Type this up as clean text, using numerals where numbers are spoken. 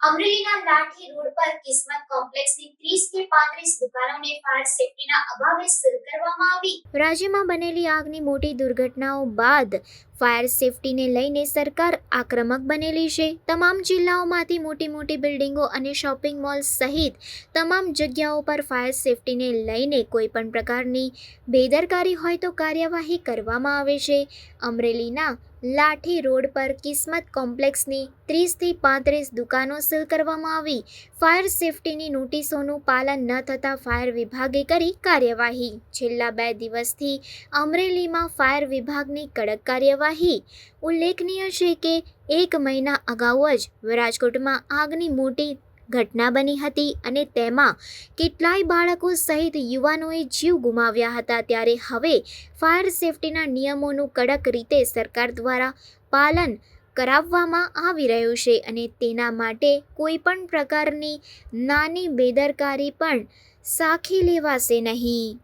અમરેલીના લાઠી રોડ પર કિસ્મત કોમ્પ્લેક્સની 30 કે 35 દુકાનોને ફાયર સેફટીના અભાવે સીલ કરવામાં આવી। રાજ્યમાં બનેલી આગની મોટી દુર્ઘટનાઓ બાદ ફાયર સેફટીને લઈને સરકાર આક્રમક બનેલી છે। તમામ જિલ્લાઓમાંથી મોટી બિલ્ડિંગો અને શોપિંગ મોલ સહિત તમામ જગ્યાઓ પર ફાયર સેફટીને લઈને કોઈપણ પ્રકારની બેદરકારી હોય તો કાર્યવાહી કરવામાં આવે છે। અમરેલીના લાઠી રોડ પર કિસ્મત કોમ્પ્લેક્સની 30 થી 35 દુકાનો સીલ કરવામાં આવી। ફાયર સેફટીની નોટિસોનું પાલન ન થતાં ફાયર વિભાગે કરી કાર્યવાહી। છેલ્લા 2 દિવસથી અમરેલીમાં ફાયર વિભાગની કડક કાર્યવાહી। ઉલ્લેખનીય છે કે 1 મહિના અગાઉ જ રાજકોટમાં આગની મોટી ઘટના બની હતી અને તેમાં કેટલાય બાળકો સહિત યુવાનોએ જીવ ગુમાવ્યા હતા। ત્યારે હવે ફાયર સેફટીના નિયમોનું કડક રીતે સરકાર દ્વારા પાલન કરાવવામાં આવી રહ્યું છે અને તેના માટે કોઈપણ પ્રકારની નાની બેદરકારી પણ સાખી લેવાશે નહીં।